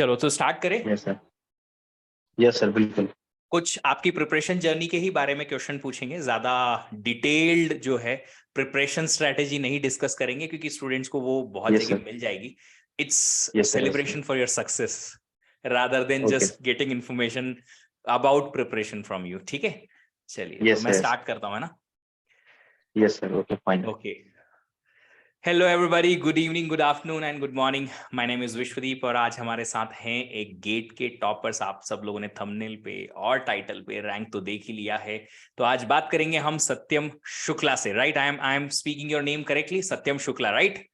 चलो तो स्टार्ट करें। Yes sir. यस सर, बिल्कुल। कुछ आपकी प्रिपरेशन जर्नी के ही बारे में क्वेश्चन पूछेंगे, ज्यादा डिटेल्ड जो है प्रिपरेशन स्ट्रेटेजी नहीं डिस्कस करेंगे क्योंकि स्टूडेंट्स को वो बहुत यस जगह सर। मिल जाएगी। It's yes sir. Yes sir. Celebration for your success rather than okay. Just getting information about preparation from you. ठीक है, चलिए तो यस मैं सर। स्टार्ट करता हूँ, है ना। Yes sir. Okay, fine. Okay, hello everybody, good evening, good afternoon and good morning. My name is Vishwadeep और आज हमारे साथ हैं एक गेट के टॉपर्स। आप सब लोगों ने थंबनेल पे और टाइटल पे रैंक तो देख ही लिया है। तो आज बात करेंगे हम सत्यम शुक्ला से। Right, I am speaking your name correctly, Satyam Shukla, right?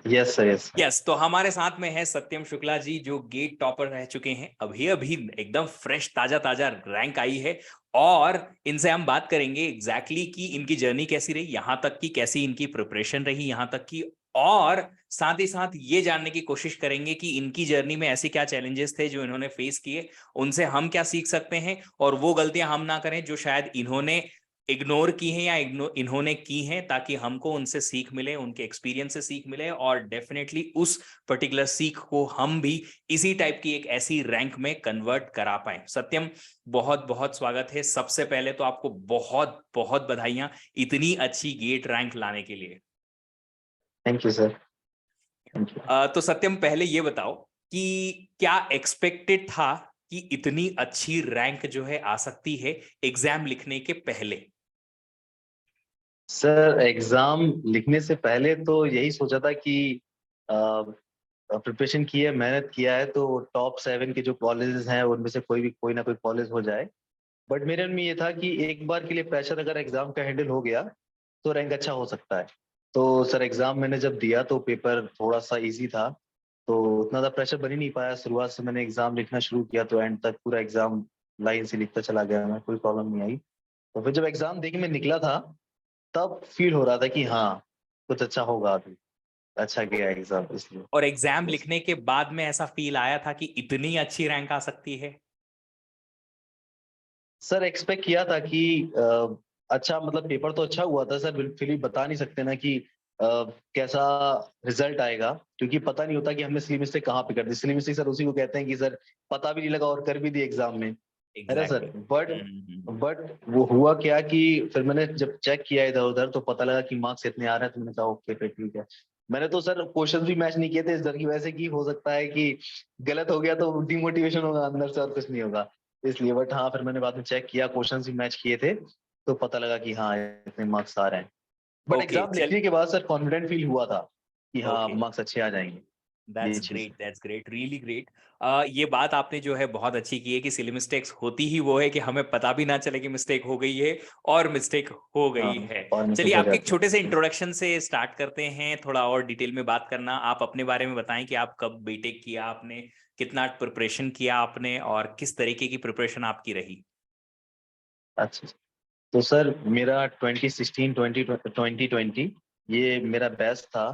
Yes sir. Yes. Yes, तो हमारे साथ में है सत्यम शुक्ला जी, जो गेट टॉपर रह चुके हैं। अभी अभी एकदम फ्रेश ताजा ताजा रैंक आई है और इनसे हम बात करेंगे एग्जैक्टली कि इनकी जर्नी कैसी रही यहाँ तक की, कैसी इनकी प्रिपरेशन रही यहाँ तक की, और साथ ही साथ ये जानने की कोशिश करेंगे कि इनकी जर्नी में ऐसे क्या चैलेंजेस थे जो इन्होंने फेस किए, उनसे हम क्या सीख सकते हैं और वो गलतियां हम ना करें जो शायद इन्होंने इग्नोर की हैं या इन्होंने की हैं, ताकि हमको उनसे सीख मिले, उनके एक्सपीरियंस से सीख मिले और डेफिनेटली उस पर्टिकुलर सीख को हम भी इसी टाइप की एक ऐसी रैंक में कन्वर्ट करा पाए। सत्यम, बहुत बहुत स्वागत है। सबसे पहले तो आपको बहुत बहुत बधाइयां इतनी अच्छी गेट रैंक लाने के लिए। Thank you sir. Thank you. तो सत्यम, पहले ये बताओ कि क्या एक्सपेक्टेड था कि इतनी अच्छी रैंक जो है आ सकती है एग्जाम लिखने के पहले? सर, एग्जाम लिखने से पहले तो यही सोचा था कि प्रिपरेशन की है, मेहनत किया है, तो टॉप 7 के जो कॉलेजेस हैं उनमें से कोई ना कोई कॉलेज हो जाए। बट मेरे मन में ये था कि एक बार के लिए प्रेशर अगर एग्जाम का हैंडल हो गया तो रैंक अच्छा हो सकता है। तो सर, एग्जाम मैंने जब दिया तो पेपर थोड़ा सा इजी था, तो उतना ज़्यादा प्रेशर बन ही नहीं पाया। शुरुआत से मैंने एग्जाम लिखना शुरू किया तो एंड तक पूरा एग्जाम लाइन से लिखता चला गया मैं, कोई प्रॉब्लम नहीं आई। तो फिर जब एग्जाम देके मैं निकला था तब फील हो रहा था कि हाँ, कुछ अच्छा होगा अभी, अच्छा गया एग्जाम, इसलिए। और एग्जाम यस। लिखने के बाद में ऐसा फील आया था कि इतनी अच्छी रैंक आ सकती है? सर, एक्सपेक्ट किया था कि अच्छा, मतलब पेपर तो अच्छा हुआ था सर, फिर भी बता नहीं सकते ना कि कैसा रिजल्ट आएगा, क्योंकि पता नहीं होता कि हमने सिली मिस्टेक कहाँ पे कर दी। सिली मिस्टेक सर उसी को कहते हैं कि सर पता भी नहीं लगा और कर भी दी एग्जाम में, है ना सर। एग्जैक्टली। बट वो हुआ क्या कि फिर मैंने जब चेक किया इधर उधर तो पता लगा कि मार्क्स इतने आ रहे हैं, तो मैंने कहा ओके फिर ठीक है। मैंने तो सर क्वेश्चन भी मैच नहीं किए थे इस डर की वजह से कि हो सकता है कि गलत हो गया तो डिमोटिवेशन होगा अंदर से और कुछ नहीं होगा, इसलिए। बट हाँ, फिर मैंने बाद में चेक किया, क्वेश्चन भी मैच किए थे, तो पता लगा कि हाँ, इतने मार्क्स आ रहे हैं। बट ओके एग्जाम चल। लिखने के बाद सर कॉन्फिडेंट फील हुआ था कि हाँ, ओके, मार्क्स अच्छे आ जाएंगे। ये चीज। That's great, really great. ये बात आपने जो है बहुत अच्छी की है कि सिली मिस्टेक्स होती ही वो है कि हमें पता भी ना चले कि मिस्टेक हो गई है और मिस्टेक हो हाँ, गई है। और चलिए, मिस्टेक हो आपके एक जाती छोटे से है। इंट्रोडक्शन से स्टार्ट करते हैं, थोड़ा और डिटेल में बात करना। आप अपने बारे में बताएं कि आप कब बीटेक किया आपने, कितना प्रिपरेशन किया आपने और किस तरीके की प्रिपरेशन आपकी रही। अच्छा, तो सर मेरा 2016 2020 ये मेरा बेस्ट था।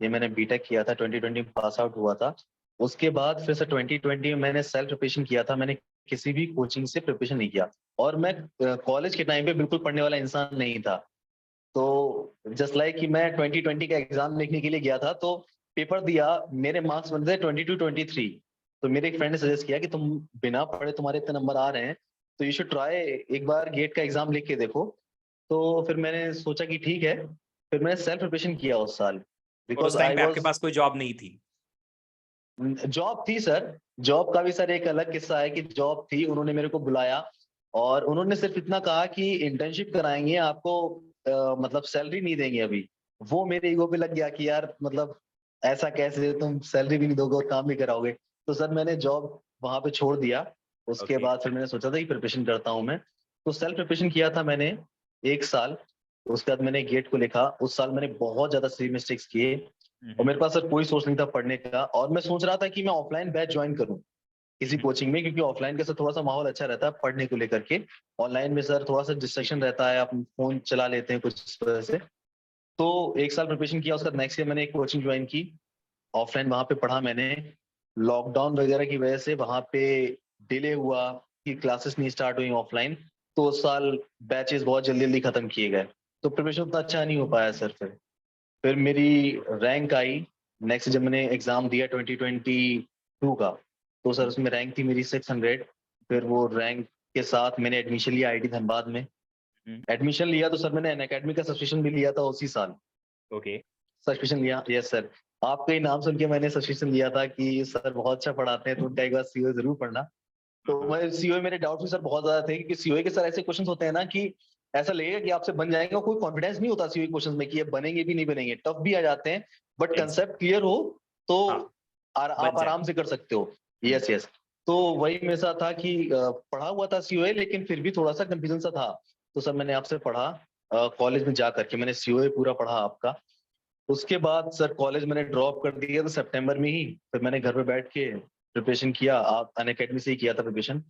ये मैंने बीटेक किया था, 2020 पास आउट हुआ था। उसके बाद फिर से 2020 में मैंने सेल्फ प्रिपरेशन किया था। मैंने किसी भी कोचिंग से प्रिपरेशन नहीं किया, और मैं कॉलेज के टाइम पे बिल्कुल पढ़ने वाला इंसान नहीं था। तो जस्ट लाइक कि मैं 2020 का एग्जाम लिखने के लिए गया था, तो पेपर दिया, मेरे मार्क्स बन गए 22-23। तो मेरे एक फ्रेंड ने सजेस्ट किया कि तुम बिना पढ़े तुम्हारे इतने नंबर आ रहे हैं, तो यू शुड ट्राई, एक बार गेट का एग्जाम लिख के देखो। तो फिर मैंने सोचा कि ठीक है, फिर मैंने सेल्फ प्रिपरेशन किया उस साल, और बिकॉज उस टाइम आई पे आपके वॉज। पास कोई जॉब नहीं थी? जॉब थी सर, जॉब का भी सर एक अलग किस्सा है कि जॉब थी, उन्होंने मेरे को बुलाया और उन्होंने सिर्फ इतना कहा कि इंटर्नशिप कराएंगे आपको, मतलब सैलरी नहीं देंगे अभी। वो मेरे ईगो पे लग गया कि यार, मतलब ऐसा कैसे, तुम सैलरी भी नहीं दोगे और काम भी कराओगे। तो सर मैंने जॉब वहां पे छोड़ दिया। उसके ओके। बाद फिर मैंने सोचा था कि प्रिपरेशन करता हूँ मैं। तो सेल्फ प्रिपरेशन किया था मैंने 1 साल। उसके बाद मैंने गेट को लिखा। उस साल मैंने बहुत ज्यादा सी मिस्टेक्स किए, और मेरे पास सर कोई सोर्स नहीं था पढ़ने का, और मैं सोच रहा था कि मैं ऑफलाइन बैच ज्वाइन करूं किसी कोचिंग में, क्योंकि ऑफलाइन का सर थोड़ा सा माहौल अच्छा रहता है पढ़ने को लेकर के। ऑनलाइन में सर थोड़ा सा डिस्ट्रक्शन रहता है, आप फोन चला लेते हैं कुछ इस वजह से। तो 1 साल प्रिपरेशन किया, उसका नेक्स्ट ईयर मैंने एक कोचिंग ज्वाइन की, ऑफलाइन वहां पे पढ़ा मैंने। लॉकडाउन वगैरह की वजह से वहां पे डिले हुआ कि क्लासेस नहीं स्टार्ट हुई ऑफलाइन, तो उस साल बैचेस बहुत जल्दी जल्दी खत्म किए गए, तो प्रिपरेशन उतना अच्छा नहीं हो पाया सर। फिर मेरी रैंक आई नेक्स्ट जब मैंने एग्जाम दिया 2022 का, तो सर उसमें रैंक थी मेरी 600। फिर वो रैंक के साथ मैंने एडमिशन लिया आईआईटी धनबाद में। एडमिशन लिया तो सर मैंने अनअकैडमी का सब्सक्रिप्शन भी लिया था उसी साल। ओके। सब्सक्रिप्शन लिया, यस सर। आपका ही नाम सुन के मैंने सब्सक्रिप्शन लिया था कि सर बहुत अच्छा पढ़ाते हैं, तो उनका एक बार सीओ जरूर पढ़ना। तो मैं सीओ, मेरे डाउट भी सर बहुत ज्यादा थे, क्योंकि सीओ के सर ऐसे क्वेश्चन होते हैं ना कि ऐसा लगेगा कि आपसे बन जाएगा, कोई कॉन्फिडेंस नहीं होता सीओ क्वेश्चन में कि ये बनेंगे भी नहीं बनेंगे, टफ भी आ जाते हैं, बट Yes. कंसेप्ट क्लियर हो तो हाँ, बन आप जाए। आराम से कर सकते हो। Yes yes. तो वही मेरे साथ था कि पढ़ा हुआ था सीओए, लेकिन फिर भी थोड़ा सा कंफ्यूजन सा था। तो सर मैंने आपसे पढ़ा, कॉलेज में जा करके मैंने सीओए पूरा पढ़ा आपका। उसके बाद सर कॉलेज मैंने ड्रॉप कर दिया तो सितंबर में ही फिर मैंने घर पे बैठ के प्रिपरेशन किया, आप अनअकैडमी से ही किया था प्रिपरेशन।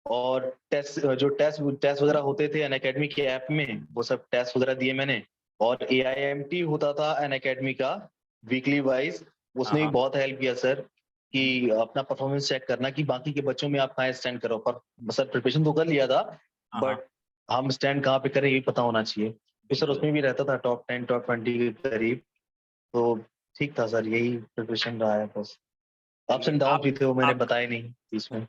और टेस्ट, जो टेस्ट वगैरह होते थे अनअकैडमी के ऐप में, वो सब टेस्ट वगैरह दिए मैंने। और एआईएमटी होता था अनअकैडमी का वीकली वाइज, उसने भी हाँ। बहुत हेल्प किया सर कि अपना परफॉर्मेंस चेक करना कि बाकी के बच्चों में आप कहाँ स्टैंड करो। पर सर प्रिपरेशन तो कर लिया था, हाँ। बट हम स्टैंड कहाँ पे करें ये पता होना चाहिए। तो सर बिल्कुल। उसमें भी रहता था टॉप 10 टॉप 20 के करीब। तो ठीक था सर, यही प्रिपरेशन रहा है बस। अप्स चलिए, एंड डाउन आप भी थे, वो मैंने आप बताए नहीं इसमें।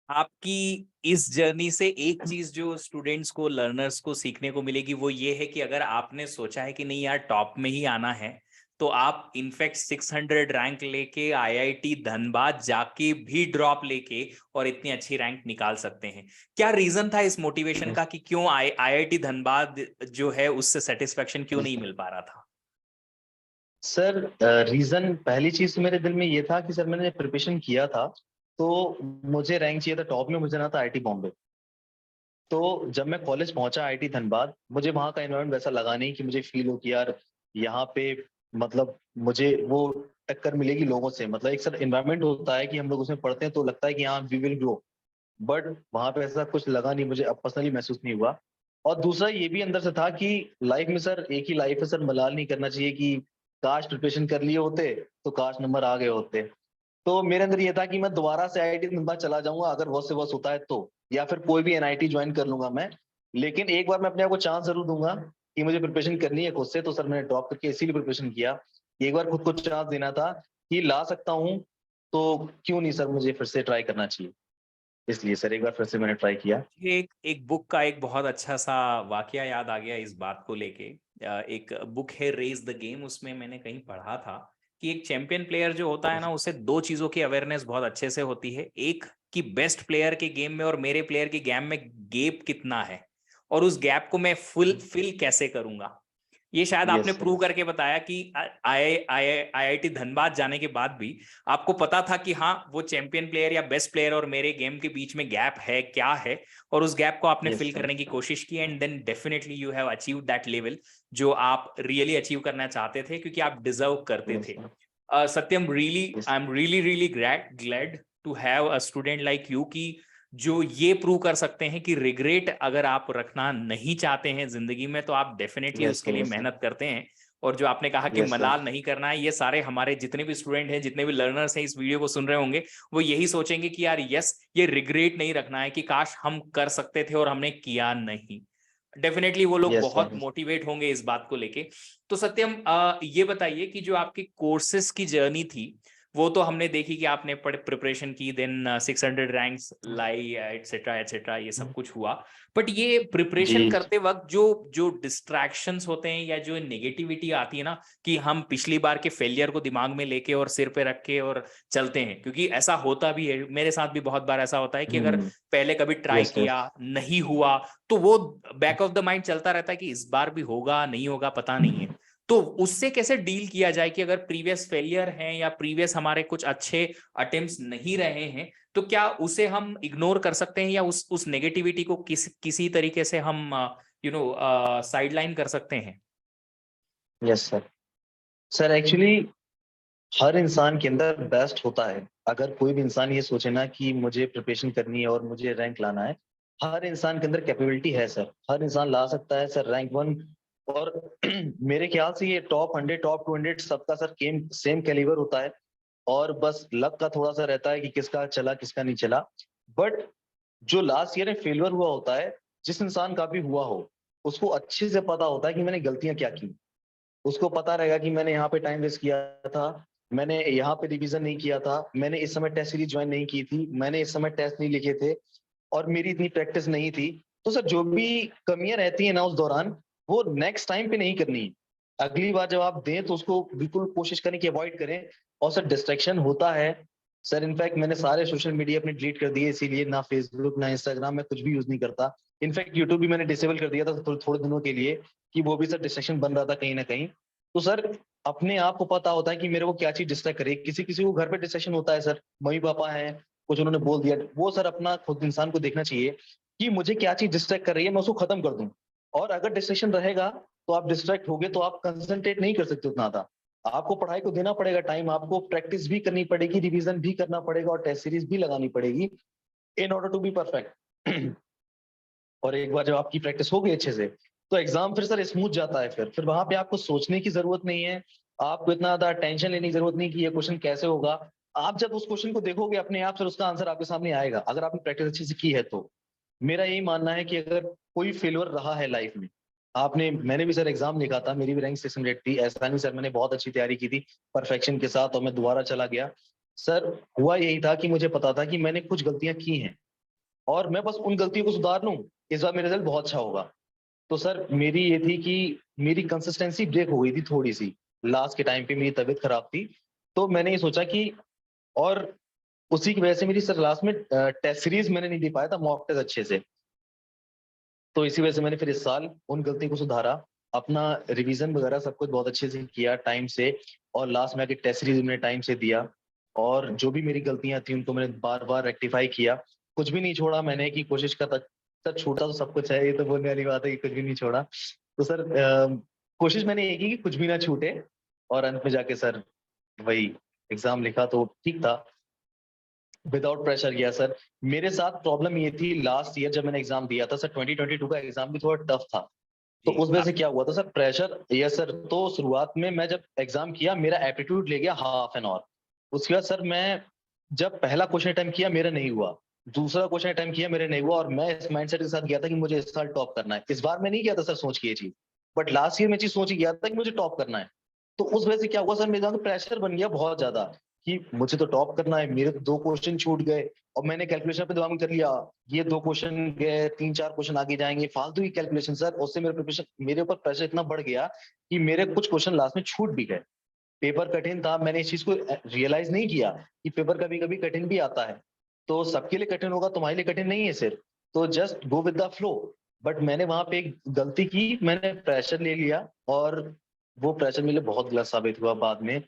आपकी इस जर्नी से एक चीज जो स्टूडेंट्स को, लर्नर्स को सीखने को मिलेगी वो ये है कि अगर आपने सोचा है कि नहीं यार टॉप में ही आना है, तो आप इनफैक्ट 600 रैंक लेके आईआईटी धनबाद जाके भी ड्रॉप लेके और इतनी अच्छी रैंक निकाल सकते हैं। क्या रीजन था इस मोटिवेशन का कि क्यों आईआईटी धनबाद जो है उससे सेटिस्फेक्शन क्यों नहीं मिल पा रहा था? सर रीजन, पहली चीज तो मेरे दिल में ये था कि सर मैंने प्रिपरेशन किया था तो मुझे रैंक चाहिए था टॉप में, मुझे ना था आईटी बॉम्बे। तो जब मैं कॉलेज पहुंचा आईटी धनबाद, मुझे वहां का एनवायरनमेंट वैसा लगा नहीं कि मुझे फील हो कि यार यहाँ पे मतलब मुझे वो टक्कर मिलेगी लोगों से। मतलब एक सर एनवायरनमेंट होता है कि हम लोग उसमें पढ़ते हैं तो लगता है कि हाँ वी विल ग्रो, बट वहां पे ऐसा कुछ लगा नहीं मुझे, अब पर्सनली महसूस नहीं हुआ। और दूसरा ये भी अंदर से था कि लाइफ में सर एक ही लाइफ है सर, मलाल नहीं करना चाहिए कि काश प्रिपरेशन कर लिए होते तो काश नंबर आ गए होते। तो मेरे अंदर ये था कि मैं दोबारा से आईआईटी धनबाद चला जाऊंगा अगर बहुत से बहुत होता है तो, या फिर कोई भी एनआईटी ज्वाइन कर लूंगा मैं। लेकिन एक बार मैं अपने आप को चांस जरूर दूंगा कि मुझे प्रिपरेशन करनी है खुद से। तो सर मैंने ड्रॉप करके इसीलिए प्रिपरेशन किया कि एक बार खुद को चांस देना था कि ला सकता हूँ, तो क्यों नहीं सर मुझे फिर से ट्राई करना चाहिए। इसलिए सर एक बार फिर से मैंने ट्राई किया। मुझे एक एक बुक का एक बहुत अच्छा सा वाकया याद आ गया इस बात को लेके। एक बुक है रेज द गेम, उसमें मैंने कहीं पढ़ा था कि एक चैंपियन प्लेयर जो होता है ना, उसे दो चीजों की अवेयरनेस बहुत अच्छे से होती है। एक कि बेस्ट प्लेयर के गेम में और मेरे प्लेयर के गेम में गैप कितना है, और उस गैप को मैं फुल फिल कैसे करूंगा। ये शायद आपने यस प्रूव सर। करके बताया कि आईआईटी धनबाद जाने के बाद भी आपको पता था कि हाँ वो चैंपियन प्लेयर या बेस्ट प्लेयर और मेरे गेम के बीच में गैप है क्या है, और उस गैप को आपने यस फिल सर। करने की कोशिश की, and then definitely you have achieve that level जो आप रियली अचीव करना चाहते थे, क्योंकि आप डिजर्व करते यस थे। Sir. Satyam, really yes. I am really really glad to have a student like you कि जो ये प्रूव कर सकते हैं कि रिग्रेट अगर आप रखना नहीं चाहते हैं जिंदगी में, तो आप डेफिनेटली यस उसके सर। लिए यस सर। मेहनत करते हैं। और जो आपने कहा कि यस सर। मलाल नहीं करना है, ये सारे हमारे जितने भी स्टूडेंट हैं, जितने भी लर्नर्स हैं इस वीडियो को सुन रहे होंगे, वो यही सोचेंगे कि यार यस, ये रिग्रेट नहीं रखना है कि काश हम कर सकते थे और हमने किया नहीं। डेफिनेटने वो लोग यस बहुत सर। मोटिवेट होंगे इस बात को लेके। तो सत्यम, ये बताइए कि जो आपकी कोर्सेज की जर्नी थी, वो तो हमने देखी कि आपने प्रिपरेशन की, देन 600 रैंक्स लाई, एटसेट्रा एटसेट्रा, ये सब कुछ हुआ। बट ये प्रिपरेशन जी। करते वक्त जो जो डिस्ट्रैक्शंस होते हैं या जो नेगेटिविटी आती है ना, कि हम पिछली बार के फेलियर को दिमाग में लेके और सिर पे रख के और चलते हैं, क्योंकि ऐसा होता भी है, मेरे साथ भी बहुत बार ऐसा होता है कि अगर पहले कभी ट्राई यस किया नहीं हुआ, तो वो बैक ऑफ द माइंड चलता रहता है कि इस बार भी होगा नहीं होगा पता नहीं है। तो उससे कैसे डील किया जाए कि अगर प्रीवियस फेलियर हैं या प्रीवियस हमारे कुछ अच्छे अटेम्प्ट्स नहीं रहे हैं, तो क्या उसे हम इग्नोर कर सकते हैं या उस नेगेटिविटी को किसी तरीके से हम साइडलाइन कर सकते हैं? Yes sir. सर एक्चुअली हर इंसान के अंदर बेस्ट होता है। अगर कोई भी इंसान ये सोचे ना कि मुझे प्रिपरेशन करनी है और मुझे रैंक लाना है, हर इंसान के अंदर कैपेबिलिटी है सर, हर इंसान ला सकता है सर रैंक 1। और मेरे ख्याल से ये टॉप 100 टॉप 200 सबका सर सेम कैलिबर होता है। और बस लक का थोड़ा सा रहता है कि किसका चला किसका नहीं चला। बट जो लास्ट ईयर में फेलियर हुआ होता है, जिस इंसान का भी हुआ हो, उसको अच्छे से पता होता है कि मैंने गलतियां क्या की। उसको पता रहेगा कि मैंने यहाँ पे टाइम वेस्ट किया था, मैंने यहाँ पे रिवीजन नहीं किया था, मैंने इस समय टेस्ट सीरीज ज्वाइन नहीं की थी, मैंने इस समय टेस्ट नहीं लिखे थे और मेरी इतनी प्रैक्टिस नहीं थी। तो सर जो भी कमियां रहती है ना उस दौरान, वो नेक्स्ट टाइम पे नहीं करनी है। अगली बार जब आप दें तो उसको बिल्कुल कोशिश करें कि अवॉइड करें। और सर डिस्ट्रैक्शन होता है सर, इनफैक्ट मैंने सारे सोशल मीडिया अपने डिलीट कर दिए, इसीलिए ना फेसबुक ना इंस्टाग्राम में कुछ भी यूज नहीं करता। इनफैक्ट यूट्यूब भी मैंने डिसेबल कर दिया था थोड़े दिनों के लिए, कि वो भी सर डिस्ट्रैक्शन बन रहा था कहीं ना कहीं। तो सर अपने आप को पता होता है कि मेरे को क्या चीज डिस्ट्रैक्ट करे। किसी किसी को घर पे डिस्ट्रैक्शन होता है सर, मम्मी पापा हैं, कुछ उन्होंने बोल दिया, वो सर अपना खुद इंसान को देखना चाहिए कि मुझे क्या चीज डिस्ट्रैक्ट कर रही है, मैं उसको खत्म कर दूं। और अगर डिस्ट्रैक्शन रहेगा तो आप डिस्ट्रैक्ट होगे तो आप कंसंट्रेट नहीं कर सकते उतना ज्यादा। आपको पढ़ाई को देना पड़ेगा टाइम, आपको प्रैक्टिस भी करनी पड़ेगी, रिवीजन भी करना पड़ेगा और टेस्ट सीरीज भी लगानी पड़ेगी in order to be perfect. और एक बार जब आपकी प्रैक्टिस हो गई अच्छे से, तो एग्जाम फिर सर स्मूथ जाता है। फिर वहां पे आपको सोचने की जरूरत नहीं है, आपको इतना ज्यादा टेंशन लेने की जरूरत नहीं कि ये क्वेश्चन कैसे होगा। आप जब उस क्वेश्चन को देखोगे अपने आप, फिर उसका आंसर आपके सामने आएगा, अगर आपने प्रैक्टिस अच्छे से की है तो। मेरा यही मानना है कि अगर कोई फेलियर रहा है लाइफ में, आपने, मैंने भी सर एग्जाम लिखा था, मेरी भी रैंक 600 थी, ऐसा नहीं सर मैंने बहुत अच्छी तैयारी की थी परफेक्शन के साथ, और मैं दोबारा चला गया। सर हुआ यही था कि मुझे पता था कि मैंने कुछ गलतियां की हैं और मैं बस उन गलतियों को सुधार लूं, इस बार मेरा रिजल्ट बहुत अच्छा होगा। तो सर मेरी ये थी कि मेरी कंसिस्टेंसी ब्रेक हो गई थी थोड़ी सी, लास्ट के टाइम पे मेरी तबीयत खराब थी। तो मैंने ये सोचा कि, और उसी की वजह से मेरी सर लास्ट में टेस्ट सीरीज मैंने नहीं दे पाया था मॉक टेस्ट अच्छे से। तो इसी वजह से मैंने फिर इस साल उन गलतियों को सुधारा, अपना रिवीजन वगैरह सब कुछ बहुत अच्छे से किया टाइम से, और लास्ट में आके टेस्ट सीरीज मैंने टाइम से दिया। और जो भी मेरी गलतियां थी उनको मैंने बार बार रेक्टिफाई किया, कुछ भी नहीं छोड़ा मैंने, कि कोशिश करता। सर छूटा तो सब कुछ है, ये तो बोलने वाली बात है कि कुछ भी नहीं छोड़ा। तो सर कोशिश मैंने ये की कि कुछ भी ना छूटे, और अंत में जाके सर वही एग्जाम लिखा तो ठीक था, विदाउट प्रेशर गया सर। मेरे साथ प्रॉब्लम ये थी लास्ट ईयर जब मैंने एग्जाम दिया था सर, 2022 का एग्जाम भी थोड़ा टफ था। तो जी उस वजह से क्या हुआ था सर, प्रेशर, यस सर। तो शुरुआत में मैं जब एग्जाम किया, मेरा एप्टीट्यूड ले गया हाफ एन आवर। उसके बाद सर मैं जब पहला क्वेश्चन अटेम्प्ट किया मेरा नहीं हुआ, दूसरा क्वेश्चन अटेम्प्ट किया मेरे नहीं हुआ, और मैं इस माइंडसेट के साथ गया था कि मुझे इस साल टॉप करना है। इस बार मैं नहीं गया था सर सोच के ये चीज, बट लास्ट ईयर में चीज सोच के गया था कि मुझे टॉप करना है। तो उस वजह से क्या हुआ सर, मेरे दिमाग में प्रेशर बन गया बहुत ज्यादा कि मुझे तो टॉप करना है, मेरे तो दो क्वेश्चन छूट गए। और मैंने कैलकुलेशन पे दिमाग में कर लिया, ये दो क्वेश्चन गए, तीन चार क्वेश्चन आगे जाएंगे, फालतू की कैलकुलेशन सर। उससे मेरे प्रिपरेशन, मेरे ऊपर प्रेशर इतना बढ़ गया कि मेरे कुछ क्वेश्चन लास्ट में छूट भी गए। पेपर कठिन था, मैंने इस चीज को रियलाइज नहीं किया कि पेपर कभी कभी कठिन भी आता है। तो सबके लिए कठिन होगा, तुम्हारे लिए कठिन नहीं है सिर्फ, तो just go with the flow. But मैंने वहां पे एक गलती की, मैंने प्रेशर ले लिया, और वो प्रेशर मेरे लिए बहुत गलत साबित हुआ बाद में।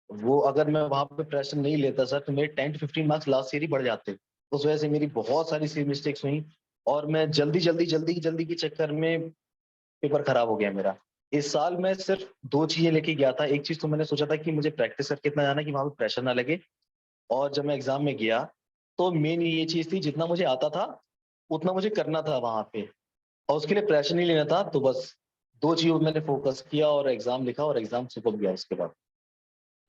वो अगर मैं वहां पे प्रेशर नहीं लेता सर, तो मेरे 10 to 15 मार्क्स लास्ट ईयर ही बढ़ जाते। उस वजह से मेरी बहुत सारी सी मिस्टेक्स हुई, और मैं जल्दी जल्दी जल्दी जल्दी के चक्कर में पेपर खराब हो गया मेरा। इस साल मैं सिर्फ दो चीजें लेके गया था। एक चीज तो मैंने सोचा था कि मुझे प्रैक्टिस करके इतना जाना कि वहां पे प्रेशर ना लगे, और जब मैं एग्जाम में गया तो मेन ये चीज थी, जितना मुझे आता था उतना मुझे करना था वहां पे, और उसके लिए प्रेशर नहीं लेना था। तो बस दो चीजों पे मैंने फोकस किया और एग्जाम लिखा, और एग्जाम सुपर गया उसके बाद।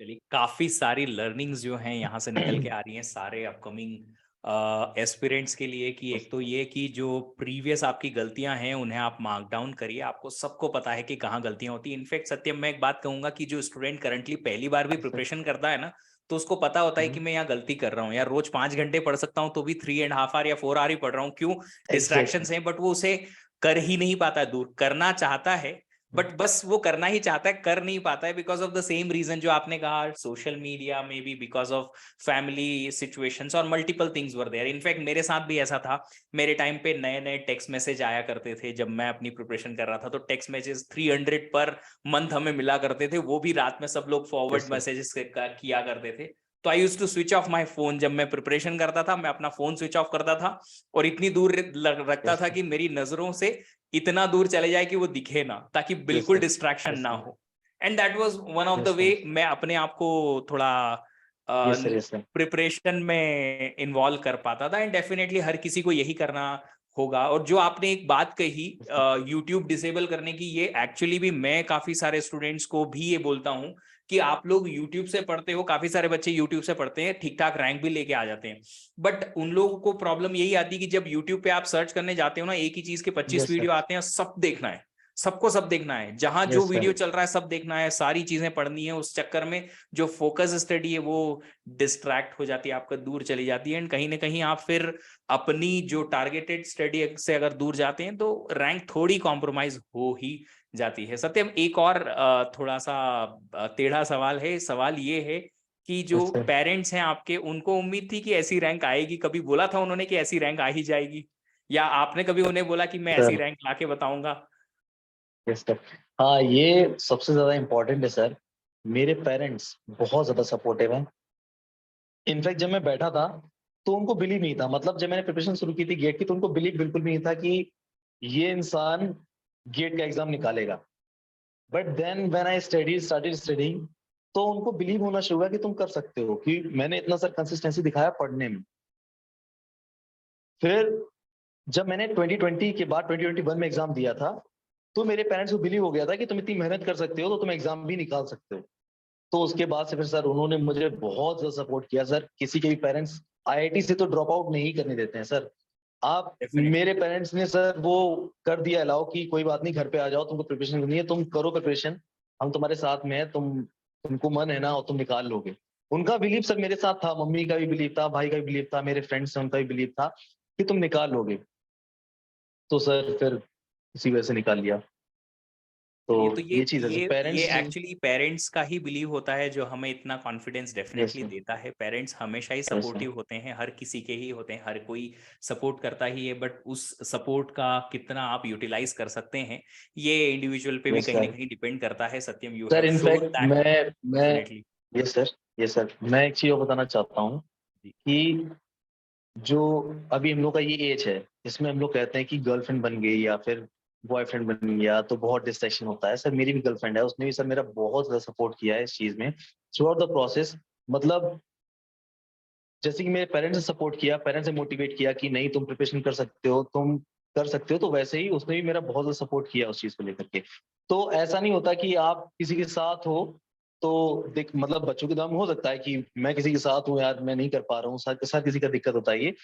चलिए, काफी सारी लर्निंग्स जो हैं यहाँ से निकल के आ रही हैं सारे अपकमिंग एस्पिरेंट्स के लिए, कि एक तो ये कि जो प्रीवियस आपकी गलतियां हैं उन्हें आप मार्क डाउन करिए, आपको सबको पता है कि कहाँ गलतियां होती हैं। इनफैक्ट सत्यम, मैं एक बात कहूंगा कि जो स्टूडेंट करंटली पहली बार भी प्रिपरेशन करता है ना, तो उसको पता होता है कि मैं यहाँ गलती कर रहा हूँ यार, रोज 5 घंटे पढ़ सकता हूँ तो भी 3.5 आवर या 4 आवर ही पढ़ रहा हूँ, क्यों? Distraction exactly. हैं, बट वो उसे कर ही नहीं पाता है, दूर करना चाहता है बट बस वो करना ही चाहता है, कर नहीं पाता है, because of the same reason जो आपने कहा, सोशल मीडिया में भी, बिकॉज ऑफ फैमिली सिचुएशंस और multiple things were there. In fact मेरे साथ भी ऐसा था, मेरे टाइम पे नए नए टेक्स्ट मैसेज आया करते थे जब मैं अपनी प्रिपरेशन कर रहा था, तो टेक्स्ट मैसेज 300 पर मंथ हमें मिला करते थे, वो भी रात में सब लोग फॉरवर्ड यस सर। मैसेजेस किया करते थे। तो I used to switch off my phone, जब मैं प्रिपरेशन करता था मैं अपना फोन स्विच ऑफ करता था और इतनी दूर रखता यस था कि मेरी नजरों से इतना दूर चले जाए कि वो दिखे ना, ताकि यस बिल्कुल सर। डिस्ट्रैक्शन यस ना सर। हो। And that was one of the yes way sir. मैं अपने आप को थोड़ा yes sir. Yes sir. Preparation में इन्वॉल्व कर पाता था। एंड डेफिनेटली हर किसी को यही करना होगा। और जो आपने एक बात कही यूट्यूब डिसेबल करने की, ये एक्चुअली भी मैं काफी सारे स्टूडेंट्स को भी ये बोलता हूँ कि आप लोग यूट्यूब से पढ़ते हो, काफी सारे बच्चे यूट्यूब से पढ़ते हैं, ठीक ठाक रैंक भी लेके आ जाते हैं, बट उन लोगों को प्रॉब्लम यही आती है कि जब यूट्यूब पे आप सर्च करने जाते हो ना, एक ही चीज के 25 यस सर। वीडियो आते हैं, सब देखना है, सबको सब देखना है, जहां जो यस सर। वीडियो चल रहा है सब देखना है, सारी चीजें पढ़नी है। उस चक्कर में जो फोकस स्टडी है वो डिस्ट्रैक्ट हो जाती है, आपका दूर चली जाती है, एंड कहीं ना कहीं आप फिर अपनी जो टारगेटेड स्टडी से अगर दूर जाते हैं तो रैंक थोड़ी कॉम्प्रोमाइज हो ही जाती है। सत्यम, एक और थोड़ा सा टेढ़ा सवाल है। सवाल ये है कि जो यस सर। पेरेंट्स हैं आपके, उनको उम्मीद थी कि ऐसी रैंक आएगी, कभी बोला था उन्होंने कि ऐसी रैंक आ ही जाएगी, या आपने कभी उन्हें बोला कि मैं ऐसी सर रैंक लाके बताऊंगा? Yes sir. हाँ, ये सबसे ज्यादा इम्पोर्टेंट है सर। मेरे पेरेंट्स बहुत ज्यादा सपोर्टिव हैं। इनफैक्ट जब मैं बैठा था तो उनको बिलीव नहीं था, मतलब जब मैंने प्रिपरेशन शुरू की थी गेट की तो उनको बिलीव बिल्कुल भी नहीं था कि ये इंसान गेट का एग्जाम निकालेगा। But then when I started studying, तो उनको बिलीव होना शुरू हुआ कि तुम कर सकते हो, कि मैंने इतना सर कंसिस्टेंसी दिखाया पढ़ने में। फिर जब मैंने 2020 के बाद 2021 में एग्जाम दिया था, तो मेरे पेरेंट्स को बिलीव हो गया था कि तुम इतनी मेहनत कर सकते हो तो तुम एग्जाम भी निकाल सकते हो। तो उसके बाद से फिर सर उन्होंने मुझे बहुत ज्यादा सपोर्ट किया सर। किसी के भी पेरेंट्स आईआईटी से तो ड्रॉप आउट नहीं करने देते हैं सर। आप डेफिनेटली। मेरे पेरेंट्स ने सर वो कर दिया अलाउ कि कोई बात नहीं, घर पे आ जाओ, तुमको प्रिपरेशन करनी है, तुम करो प्रिपरेशन, हम तुम्हारे साथ में है, तुमको मन है ना और तुम निकाल लोगे। उनका बिलीव सर मेरे साथ था, मम्मी का भी बिलीव था, भाई का भी बिलीव था, मेरे फ्रेंड्स हैं उनका भी बिलीव था कि तुम निकाल लोगे। तो सर फिर इसी वजह से निकाल लिया। तो चलिए, तो ये ये चीज है सर, ये पेरेंट्स। एक्चुअली पेरेंट्स का ही बिलीव होता है जो हमें इतना कॉन्फिडेंस यस डेफिनेटली सर। देता है। पेरेंट्स हमेशा ही यस सर। सपोर्टिव होते हैं, हर किसी के ही होते हैं, हर कोई सपोर्ट करता ही है, बट उस सपोर्ट का कितना आप यूटिलाइज कर सकते हैं ये इंडिविजुअल पे भी यस कहीं ना सर। कहीं डिपेंड करता है। Satyam, you sir have shown in fact that. मैं definitely. Yes sir. Yes sir, मैं एक चीज और बताना चाहता हूँ कि जो अभी हम लोग का ये एज है, इसमें हम लोग कहते हैं कि गर्लफ्रेंड बन गई या फिर बॉयफ्रेंड बन गया तो बहुत डिस्ट्रैक्शन होता है। सर मेरी भी गर्लफ्रेंड है, उसने भी सर मेरा बहुत ज्यादा सपोर्ट किया है इस चीज में थ्रू आउट द प्रोसेस। मतलब जैसे कि मेरे पेरेंट्स ने सपोर्ट किया, पेरेंट्स ने मोटिवेट किया कि नहीं तुम प्रिपरेशन कर सकते हो, तुम कर सकते हो, तो वैसे ही उसने भी मेरा बहुत ज्यादा सपोर्ट किया उस चीज को लेकर के। तो ऐसा नहीं होता कि आप किसी के साथ हो तो देख, मतलब बच्चों के दिमाग में हो सकता है कि मैं किसी के साथ हूँ यार, मैं नहीं कर पा रहा हूँ, साथ किसी का दिक्कत होता है ये।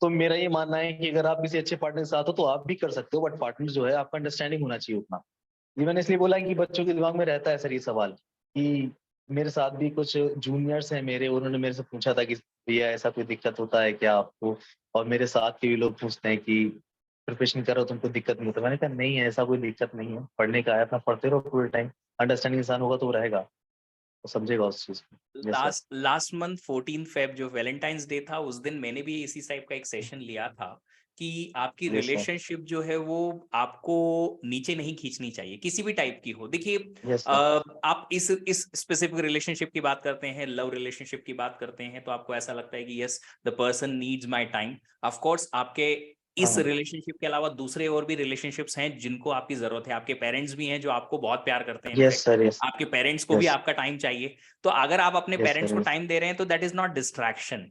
तो मेरा ये मानना है कि अगर आप किसी अच्छे पार्टनर के साथ हो तो आप भी कर सकते हो, बट पार्टनर जो है आपका अंडरस्टैंडिंग होना चाहिए उतना। ये मैंने इसलिए बोला कि बच्चों के दिमाग में रहता है सर ये सवाल कि मेरे साथ भी कुछ जूनियर्स हैं मेरे, उन्होंने मेरे से पूछा था कि भैया ऐसा कोई दिक्कत होता है क्या आपको, और मेरे साथ के भी लोग पूछते हैं कि प्रिपरेशन करो तुमको दिक्कत नहीं होता। मैंने कहा नहीं है, ऐसा कोई दिक्कत नहीं है, पढ़ने का है, अपना पढ़ते रहो पूरे टाइम, अंडरस्टैंडिंग इंसान होगा तो वो रहेगा, वो समझेगा उस चीज को। Yes sir. Last last month 14 Feb जो वैलेंटाइंस डे था, उस दिन मैंने भी इसी टाइप का एक सेशन लिया था कि आपकी यस सर। रिलेशनशिप जो है वो आपको नीचे नहीं खींचनी चाहिए, किसी भी टाइप की हो। देखिए, यस सर। आप इस स्पेसिफिक रिलेशनशिप की बात करते हैं, लव रिलेशनशिप की बात करते हैं, तो आपको ऐसा लगता है कि yes, the person needs my time. Of course आपके इस हाँ। रिलेशनशिप के अलावा दूसरे और भी रिलेशनशिप्स हैं जिनको आपकी जरूरत है। आपके पेरेंट्स भी हैं जो आपको बहुत प्यार करते हैं, यस इनफैक्ट सर। यस। आपके पेरेंट्स को भी यस। आपका टाइम चाहिए। तो अगर आप अपने यस पेरेंट्स सर। को यस। टाइम दे रहे हैं तो that is not distraction,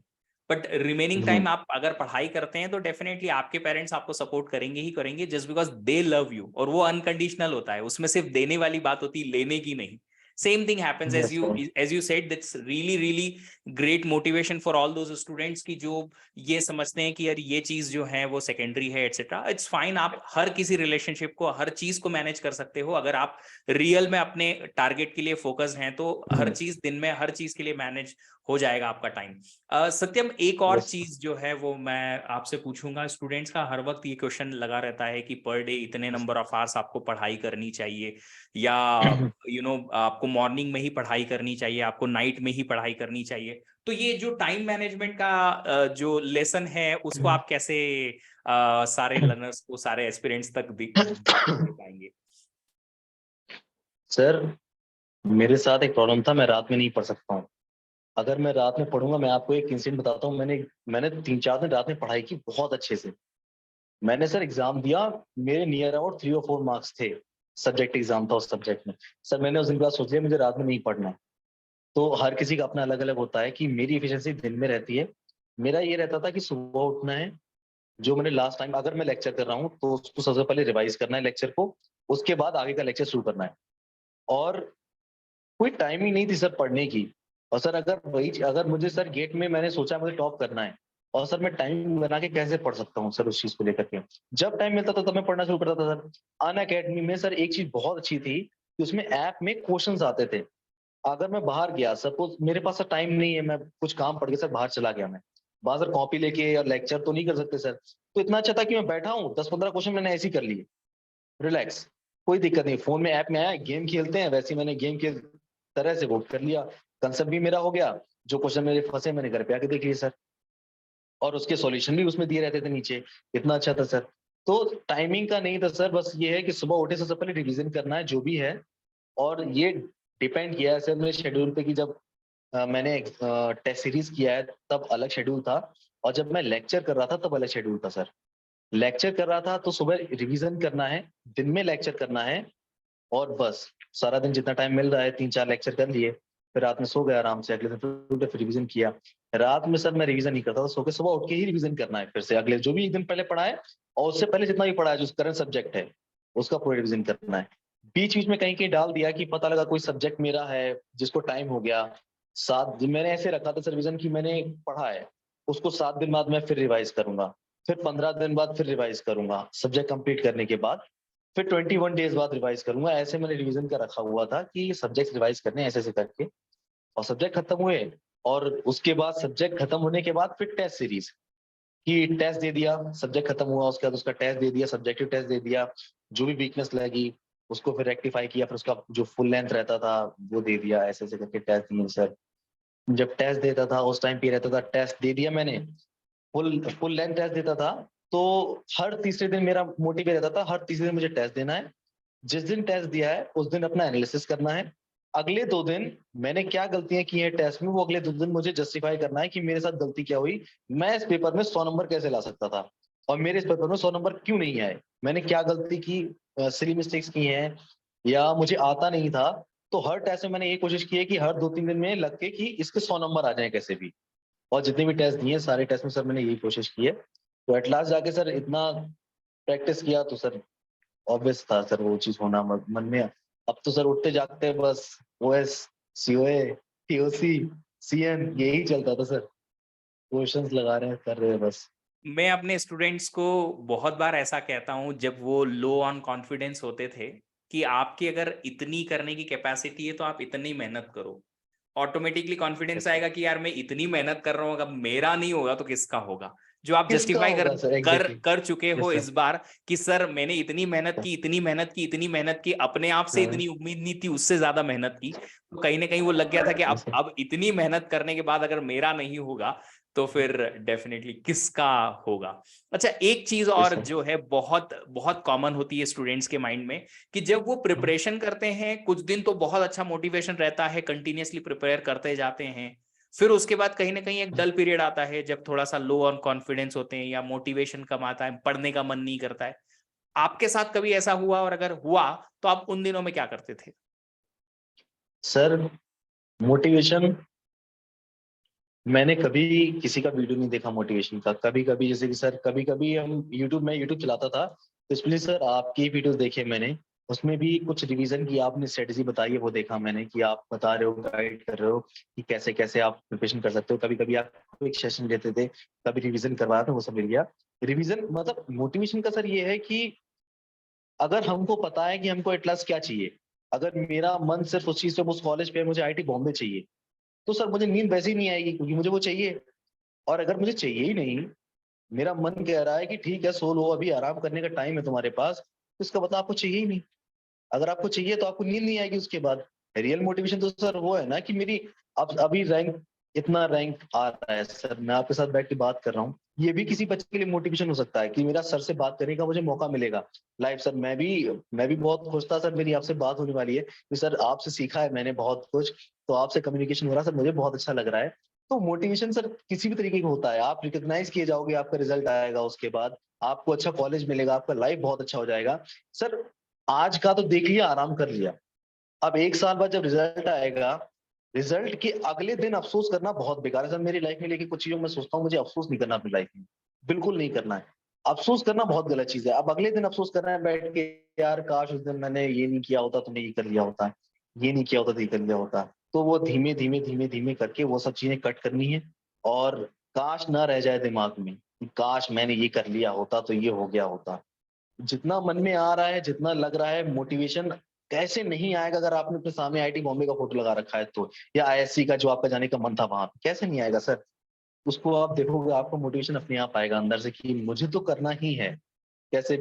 but remaining time आप अगर पढ़ाई करते हैं तो डेफिनेटली आपके पेरेंट्स आपको सपोर्ट करेंगे ही करेंगे, just because they love you, और वो अनकंडीशनल होता है, उसमें सिर्फ देने वाली बात होती है, लेने की नहीं। Same thing happens yes sir. As you said, that's really really great motivation for all those students की जो ये समझते हैं कि यार ये चीज जो है वो सेकेंडरी है, एटसेट्रा। इट्स फाइन, आप हर किसी रिलेशनशिप को, हर चीज को मैनेज कर सकते हो अगर आप रियल में अपने टारगेट के लिए फोकस्ड हैं, तो हर चीज दिन में हर चीज के लिए मैनेज हो जाएगा आपका टाइम। सत्यम, एक और यस। चीज जो है वो मैं आपसे पूछूंगा। स्टूडेंट्स का हर वक्त ये क्वेश्चन लगा रहता है कि पर डे इतने नंबर ऑफ आवर्स आपको पढ़ाई करनी चाहिए, या आपको मॉर्निंग में ही पढ़ाई करनी चाहिए, आपको नाइट में ही पढ़ाई करनी चाहिए। तो ये जो टाइम मैनेजमेंट का जो लेसन है उसको आप कैसे सारे लर्नर्स को, सारे एस्पिरेंट्स तक दे पाएंगे? सर मेरे साथ एक प्रॉब्लम था, मैं रात में नहीं पढ़ सकता हूँ। अगर मैं रात में पढ़ूंगा, मैं आपको एक इंसिडेंट बताता हूँ। मैंने मैंने 3-4 दिन रात में पढ़ाई की बहुत अच्छे से। मैंने सर एग्जाम दिया, मेरे नियर अबाउट 3 और 4 मार्क्स थे, सब्जेक्ट एग्जाम था उस सब्जेक्ट में। सर मैंने उस दिन के बाद सोच लिया मुझे रात में नहीं पढ़ना है। तो हर किसी का अपना अलग अलग होता है कि मेरी एफिशिएंसी दिन में रहती है। मेरा ये रहता था कि सुबह उठना है, जो मैंने लास्ट टाइम अगर मैं लेक्चर कर रहा हूँ तो उसको सबसे पहले रिवाइज करना है लेक्चर को, उसके बाद आगे का लेक्चर शुरू करना है। और कोई टाइम ही नहीं थी सर पढ़ने की। और सर अगर मुझे सर गेट में मैंने सोचा मुझे टॉप करना है, और सर मैं टाइम बना के कैसे पढ़ सकता हूँ सर उस चीज को लेकर के। जब टाइम मिलता था तब मैं पढ़ना शुरू करता था सर। अनअकैडमी में सर एक चीज बहुत अच्छी थी कि उसमें ऐप में क्वेश्चंस आते थे। अगर मैं बाहर गया, सपोज मेरे पास सर टाइम नहीं है, मैं कुछ काम पड़ गया सर, बाहर चला गया मैं, बाहर सर कॉपी लेके या लेक्चर तो नहीं कर सकते सर। तो इतना अच्छा था कि मैं बैठा हूँ, 10-15 क्वेश्चन मैंने ऐसे ही कर लिए, रिलैक्स, कोई दिक्कत नहीं। फोन में ऐप में आया, गेम खेलते हैं, वैसे ही मैंने गेम के तरह से वो कर लिया। कंसेप्ट भी मेरा हो गया, जो क्वेश्चन मेरे फंसे मैंने घर पे आके देख लिए सर, और उसके सॉल्यूशन भी उसमें दिए रहते थे नीचे। इतना अच्छा था सर। तो टाइमिंग का नहीं था सर, बस ये है कि सुबह उठे सबसे पहले रिवीजन करना है जो भी है। और ये डिपेंड किया है सर मेरे शेड्यूल पे कि जब मैंने टेस्ट सीरीज किया है तब अलग शेड्यूल था, और जब मैं लेक्चर कर रहा था तब अलग शेड्यूल था सर। लेक्चर कर रहा था तो सुबह रिवीजन करना है, दिन में लेक्चर करना है, और बस सारा दिन जितना टाइम मिल रहा है 3-4 लेक्चर कर लिए, फिर रात में सो गया आराम से, अगले दिन फिर उठे, फिर रिवीजन किया। रात में सर मैं रिवीजन नहीं करता था, सो के सुबह उठ के ही रिवीजन करना है फिर से, अगले जो भी एक दिन पहले पढ़ा है और उससे पहले जितना भी पढ़ा है जो करंट सब्जेक्ट है उसका पूरा रिवीजन करना है। बीच बीच में कहीं कहीं डाल दिया कि पता लगा कोई सब्जेक्ट मेरा है जिसको टाइम हो गया, 7 दिन मैंने ऐसे रखा था सर रिवीजन की, मैंने पढ़ा है उसको 7 दिन बाद मैं फिर रिवाइज करूंगा, फिर 15 दिन बाद फिर रिवाइज करूंगा सब्जेक्ट कंप्लीट करने के बाद, फिर 21 डेज बाद रिवाइज करूंगा। ऐसे मैंने रिवीजन का रखा हुआ था कि सब्जेक्ट रिवाइज करने ऐसे ऐसे करके, और सब्जेक्ट खत्म हुए, और उसके बाद सब्जेक्ट खत्म होने के बाद फिर टेस्ट सीरीज कि टेस्ट दे दिया, सब्जेक्ट खत्म हुआ उसके बाद उसका टेस्ट दे दिया, सब्जेक्टिव टेस्ट दे दिया, जो भी वीकनेस लगी उसको फिर रेक्टिफाई किया, फिर उसका जो फुल लेंथ रहता था वो दे दिया, ऐसे ऐसे करके टेस्ट दिए सर। जब टेस्ट देता था उस टाइम पे रहता था, टेस्ट दे दिया मैंने, फुल फुल लेंथ टेस्ट देता था, तो हर तीसरे दिन मेरा मोटिव रहता था, हर तीसरे दिन मुझे टेस्ट देना है, जिस दिन टेस्ट दिया है उस दिन अपना एनालिसिस करना है, अगले 2 दिन मैंने क्या गलतियां की हैं टेस्ट में वो अगले 2 दिन मुझे जस्टिफाई करना है कि मेरे साथ गलती क्या हुई, मैं इस पेपर में 100 नंबर कैसे ला सकता था, और मेरे इस पेपर में 100 नंबर क्यों नहीं आए, मैंने क्या गलती की, सिली मिस्टेक्स की हैं, या मुझे आता नहीं था। तो हर टेस्ट में मैंने ये कोशिश की है कि हर 2-3 दिन में लग के कि इसके 100 नंबर आ जाए कैसे भी, और जितने भी टेस्ट दिए सारे टेस्ट में सर मैंने यही कोशिश की है। तो एट लास्ट जाके सर इतना प्रैक्टिस किया तो सर ऑब्वियस था सर वो चीज होना मन में। अब तो सर उठते जागते बस ओएस, सीओए, टीओसी, सीएन यही चलता था सर, क्वेश्चंस लगा रहे हैं कर रहे हैं बस। मैं अपने स्टूडेंट्स को बहुत बार ऐसा कहता हूँ जब वो लो ऑन कॉन्फिडेंस होते थे कि आपकी अगर इतनी करने की कैपेसिटी है तो आप इतनी मेहनत करो, ऑटोमेटिकली कॉन्फिडेंस यस सर। आएगा कि यार मैं इतनी मेहनत कर रहा हूँ, अगर मेरा नहीं होगा तो किसका होगा। जो आप किसका जस्टिफाई कर होगा सर, कर एग्जैक्टली। कर चुके हो यस इस सर। बार कि सर मैंने इतनी मेहनत की, इतनी मेहनत की, इतनी मेहनत की, अपने आप से हाँ। इतनी उम्मीद नहीं थी, उससे ज्यादा मेहनत की, तो कहीं ना कहीं वो लग गया था कि यस सर। अब इतनी मेहनत करने के बाद अगर मेरा नहीं होगा तो फिर डेफिनेटली किसका होगा। अच्छा, एक चीज यस और सर। जो है बहुत बहुत कॉमन होती है स्टूडेंट्स के माइंड में कि जब वो प्रिपरेशन करते हैं कुछ दिन तो बहुत अच्छा मोटिवेशन रहता है, कंटिन्यूअसली प्रिपेयर करते जाते हैं, फिर उसके बाद कहीं ना कहीं एक डल पीरियड आता है जब थोड़ा सा लो ऑन कॉन्फिडेंस होते हैं या मोटिवेशन कम आता है, पढ़ने का मन नहीं करता है। आपके साथ कभी ऐसा हुआ, और अगर हुआ तो आप उन दिनों में क्या करते थे? सर मोटिवेशन, मैंने कभी किसी का वीडियो नहीं देखा मोटिवेशन का, कभी कभी जैसे कि सर कभी कभी हम यूट्यूब में यूट्यूब चलाता था तो इसलिए सर आपकी वीडियोस देखे मैंने, उसमें भी कुछ रिवीजन की आपने स्ट्रेटेजी बताई है वो देखा मैंने कि आप बता रहे हो, गाइड कर रहे हो कि कैसे कैसे आप प्रिपरेशन कर सकते हो, कभी कभी आप एक सेशन लेते थे, कभी रिवीजन करवाया था वो सब मिल गया। रिवीजन मतलब मोटिवेशन का सर ये है कि अगर हमको पता है कि हमको एट लास्ट क्या चाहिए, अगर मेरा मन सिर्फ उस चीज पे, उस कॉलेज पे मुझे आईआईटी बॉम्बे चाहिए, तो सर मुझे नींद वैसे ही नहीं आएगी क्योंकि मुझे वो चाहिए। और अगर मुझे चाहिए ही नहीं, मेरा मन कह रहा है कि ठीक है सो लो, अभी आराम करने का टाइम है तुम्हारे पास, तो इसका मतलब आपको चाहिए ही नहीं। अगर आपको चाहिए तो आपको नींद नहीं आएगी उसके बाद। रियल मोटिवेशन तो सर वो है ना कि मेरी अब अभी रैंक, इतना रैंक आ रहा है सर, मैं आपके साथ बैठ के बात कर रहा हूँ, ये भी किसी बच्चे के लिए मोटिवेशन हो सकता है कि मेरा सर से बात करने का मुझे मौका मिलेगा लाइव। सर मैं भी बहुत खुश था सर, मेरी आपसे बात होने वाली है कि सर आपसे सीखा है मैंने बहुत कुछ, तो आपसे कम्युनिकेशन हो रहा है सर, मुझे बहुत अच्छा लग रहा है। तो मोटिवेशन सर किसी भी तरीके का होता है, आप रिकॉग्नाइज किए जाओगे, आपका रिजल्ट आएगा, उसके बाद आपको अच्छा कॉलेज मिलेगा, आपका लाइफ बहुत अच्छा हो जाएगा। सर आज का तो देख लिया, आराम कर लिया, अब 1 साल बाद जब रिजल्ट आएगा, रिजल्ट के अगले दिन अफसोस करना बहुत बेकार है सर। मेरी लाइफ में लेके कुछ चीजों में सोचता हूँ मुझे अफसोस नहीं करना अपनी लाइफ में, बिल्कुल नहीं करना है। अफसोस करना बहुत गलत चीज है, अब अगले दिन अफसोस करना है बैठ के, यार काश उस दिन मैंने ये नहीं किया होता तो मैं ये कर लिया होता, ये नहीं किया होता तो ये कर लिया होता। तो वो धीमे धीमे धीमे धीमे करके वो सब चीजें कट करनी है, और काश ना रह जाए दिमाग में कि काश मैंने ये कर लिया होता तो ये हो गया होता। जितना मन में आ रहा है, जितना लग रहा है मोटिवेशन कैसे नहीं आएगा अगर आपने अपने सामने आईआईटी बॉम्बे का फोटो लगा रखा है तो, या आईएससी का जो आपका जाने का मन था वहां पे, कैसे नहीं आएगा सर? उसको आप देखोगे, आपको मोटिवेशन अपने आप आएगा अंदर से कि मुझे तो करना ही है, कैसे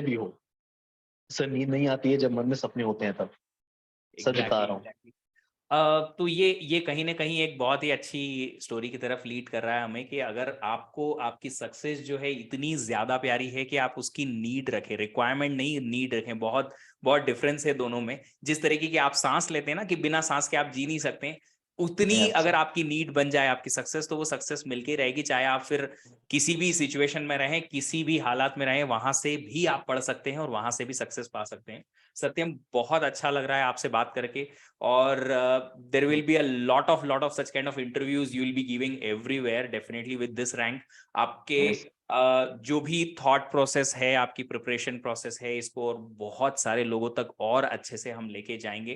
भी हो। सर नींद नहीं आती है जब मन में सपने होते हैं तब, सच बता एग्जैक्टली रहा हूँ। एग्जैक्टली। तो ये कहीं ना कहीं एक बहुत ही अच्छी स्टोरी की तरफ लीड कर रहा है हमें कि अगर आपको आपकी सक्सेस जो है इतनी ज्यादा प्यारी है कि आप उसकी नीड रखें, रिक्वायरमेंट नहीं नीड रखें। बहुत बहुत डिफरेंस है दोनों में। जिस तरीके की आप सांस लेते हैं ना कि बिना सांस के आप जी नहीं सकते, उतनी यस अगर सर। आपकी नीड बन जाए आपकी सक्सेस, तो वो सक्सेस मिलके रहेगी। चाहे आप फिर किसी भी सिचुएशन में रहें, किसी भी हालात में रहें, वहां से भी आप पढ़ सकते हैं और वहां से भी सक्सेस पा सकते हैं। सत्यम, बहुत अच्छा लग रहा है आपसे बात करके। और there will be a lot of such kind of interviews you will be giving everywhere definitely with this rank. आपके यस जो भी थॉट प्रोसेस है, आपकी प्रिपरेशन प्रोसेस है, इसको और बहुत सारे लोगों तक और अच्छे से हम लेके जाएंगे।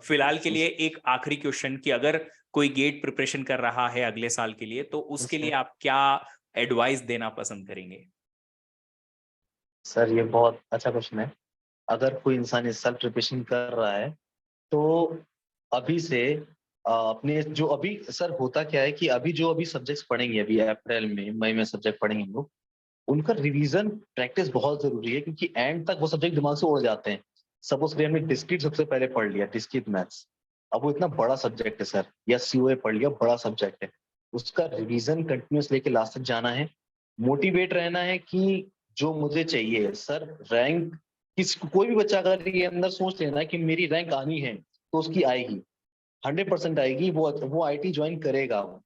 फिलहाल के लिए एक आखिरी क्वेश्चन कि अगर कोई गेट प्रिपरेशन कर रहा है अगले साल के लिए, तो उसके लिए सर। आप क्या एडवाइस देना पसंद करेंगे? सर ये बहुत अच्छा क्वेश्चन है। अगर कोई इंसान इस सेल्फ प्रिपरेशन कर रहा है तो अभी से अपने जो अभी सर होता क्या है कि अभी जो अभी सब्जेक्ट्स पढ़ेंगे, अभी अप्रैल में मई में सब्जेक्ट पढ़ेंगे हम लोग, उनका रिवीजन प्रैक्टिस बहुत जरूरी है क्योंकि एंड तक वो सब्जेक्ट दिमाग से उड़ जाते हैं। सपोज करिए हमने डिस्क्रीट सबसे पहले पढ़ लिया, डिस्क्रीट मैथ्स, अब वो इतना बड़ा सब्जेक्ट है सर, या सीओए पढ़ लिया, बड़ा सब्जेक्ट है, उसका रिवीजन कंटिन्यूस लेके लास्ट तक जाना है। मोटिवेट रहना है कि जो मुझे चाहिए सर, रैंक किस कोई भी बच्चा अगर ये अंदर सोच लेना कि मेरी रैंक आनी है तो उसकी आएगी, 100% आएगी, वो आईटी ज्वाइन करेगा वो।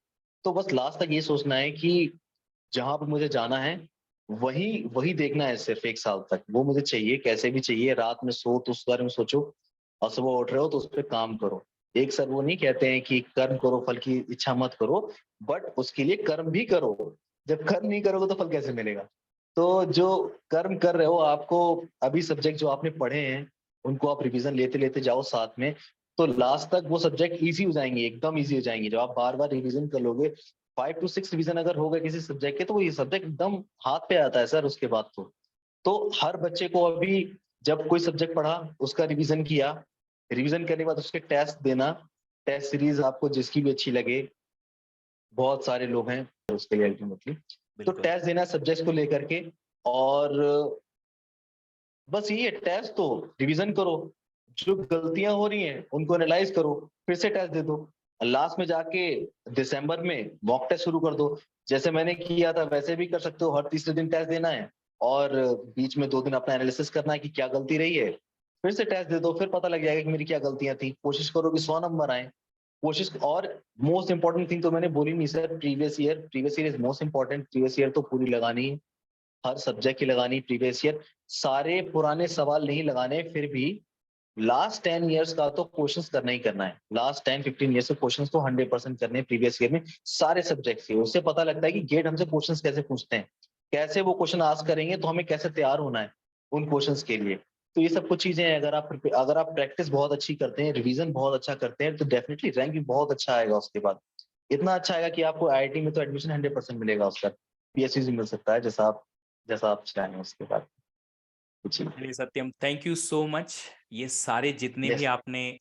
तो बस लास्ट तक ये सोचना है कि जहां पर मुझे जाना है वही वही देखना है सिर्फ एक साल तक, वो मुझे चाहिए, कैसे भी चाहिए। रात में सो तो उस बारे में सोचो, और सुबह उठ रहे हो तो उस पर काम करो। एक सर वो नहीं कहते हैं कि कर्म करो फल की इच्छा मत करो, बट उसके लिए कर्म भी करो। जब कर्म नहीं करोगे तो फल कैसे मिलेगा? तो जो कर्म कर रहे हो आपको, अभी सब्जेक्ट जो आपने पढ़े हैं उनको आप रिवीजन लेते लेते जाओ साथ में, तो लास्ट तक वो सब्जेक्ट इजी हो जाएंगे, एकदम इजी हो जाएंगे। जब आप बार बार रिवीजन कर लोगे, 5 to 6 रिवीजन अगर हो गए किसी सब्जेक्ट के, तो वो ये सब्जेक्ट एकदम हाथ पे आता है सर उसके बाद तो हर बच्चे को अभी जब कोई सब्जेक्ट पढ़ा उसका रिवीजन किया, रिवीजन करने के बाद उसके टेस्ट देना, टेस्ट सीरीज आपको जिसकी भी अच्छी लगे, बहुत सारे लोग हैं उसके लिए अल्टीमेटली, तो बिल्कुल। टेस्ट देना सब्जेक्ट को लेकर के। और बस ये टेस्ट तो रिवीजन करो, जो गलतियां हो रही हैं उनको एनालाइज करो, फिर से टेस्ट दे दो, लास्ट में जाके दिसंबर में मॉक टेस्ट शुरू कर दो। जैसे मैंने किया था वैसे भी कर सकते हो, हर तीसरे दिन टेस्ट देना है और बीच में 2 दिन अपना एनालिसिस करना है कि क्या गलती रही है, फिर से टेस्ट दे दो, फिर पता लग जाएगा कि मेरी क्या गलतियां थी। कोशिश करो कि 100 नंबर आए, कोशिश। और मोस्ट इंपॉर्टेंट थिंग तो मैंने बोली नहीं sir, previous year is most important. Previous year तो पूरी लगानी है, हर सब्जेक्ट की लगानी प्रीवियस ईयर, सारे पुराने सवाल नहीं लगाने, फिर भी लास्ट 10 ईयर्स का तो क्वेश्चंस करना ही करना है, लास्ट 10-15 ईयर्स के क्वेश्चंस तो 100% करने हैं प्रीवियस ईयर में, सारे सब्जेक्ट के। उससे पता लगता है कि गेट हमसे क्वेश्चंस कैसे पूछते हैं, कैसे वो क्वेश्चन आस्क करेंगे, तो हमें कैसे तैयार होना है उन क्वेश्चंस के लिए। तो ये सब कुछ चीजें हैं, अगर आप प्रैक्टिस बहुत अच्छी करते हैं, रिवीजन बहुत अच्छा करते हैं, तो डेफिनेटली रैंक भी बहुत अच्छा आएगा उसके बाद। इतना अच्छा आएगा कि आपको आईआईटी में तो एडमिशन 100% मिलेगा उसका, पीएचडी भी मिल सकता है, जैसा आप चाहें उसके बाद। जी। चलिए सत्यम, थैंक यू सो मच। ये सारे जितने भी यस। आपने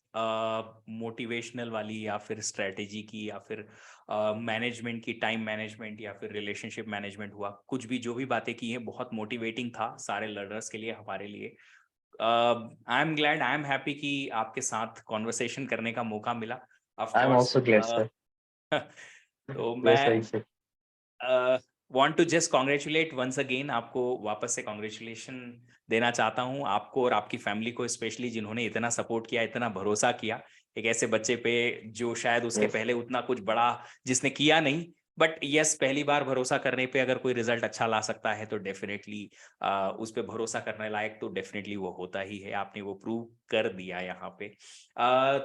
मोटिवेशनल वाली या फिर स्ट्रेटेजी की या फिर मैनेजमेंट की, टाइम मैनेजमेंट या फिर रिलेशनशिप मैनेजमेंट हुआ, कुछ भी जो भी बातें की है, बहुत मोटिवेटिंग था सारे लर्नर्स के लिए, हमारे लिए। I am glad, I am happy कि आपके साथ कॉन्वर्सेशन करने का मौका मिला। Of I am course. Also glad sir. तो यस मैं सही से। Want to just congratulate once again, आपको वापस से कॉन्ग्रेचुलेशन देना चाहता हूं, आपको और आपकी फैमिली को स्पेशली, जिन्होंने इतना सपोर्ट किया, इतना भरोसा किया एक ऐसे बच्चे पे जो शायद उसके यस। पहले उतना कुछ बड़ा जिसने किया नहीं। बट यस, पहली बार भरोसा करने पे अगर कोई रिजल्ट अच्छा ला सकता है तो डेफिनेटली उस पर भरोसा करने लायक तो डेफिनेटली वो होता ही है। आपने वो प्रूव कर दिया यहाँ पे।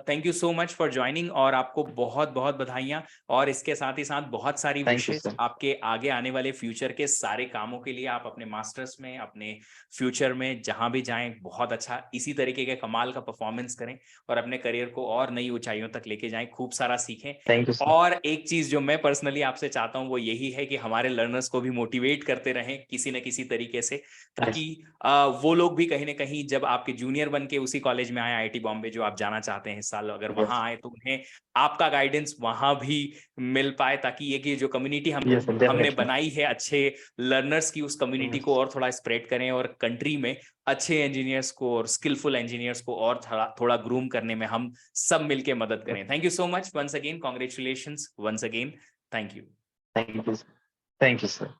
Thank you so much for joining, और आपको बहुत बहुत बधाइयाँ, और इसके साथ ही साथ बहुत सारी थैंक यू विशेष सर। आपके आगे आने वाले फ्यूचर के सारे कामों के लिए। आप अपने मास्टर्स में, अपने फ्यूचर में जहां भी जाएं, बहुत अच्छा इसी तरीके के कमाल का परफॉर्मेंस करें और अपने करियर को और नई ऊंचाइयों तक लेके जाएं, खूब सारा सीखें। Thank you sir. और एक चीज जो मैं पर्सनली आपसे चाहता हूं वो यही है कि हमारे लर्नर्स को भी मोटिवेट करते रहें किसी न किसी तरीके से, ताकि वो लोग भी कहीं ना कहीं जब आपके जूनियर बन के उसी कॉलेज में आए, आईआईटी बॉम्बे जो आप जाना चाहते हैं इस साल, अगर वहां आए तो उन्हें आपका गाइडेंस वहां भी मिल पाए, ताकि ये कि जो कम्युनिटी यस सर, हमने डेफिनेटली। बनाई है अच्छे लर्नर्स की, उस कम्युनिटी को और थोड़ा स्प्रेड करें, और कंट्री में अच्छे इंजीनियर्स को और स्किलफुल इंजीनियर्स को और थोड़ा थोड़ा ग्रूम करने में हम सब मिलके मदद करें। Thank you so much once again, congratulations once again, thank you. Thank you. Thank you sir.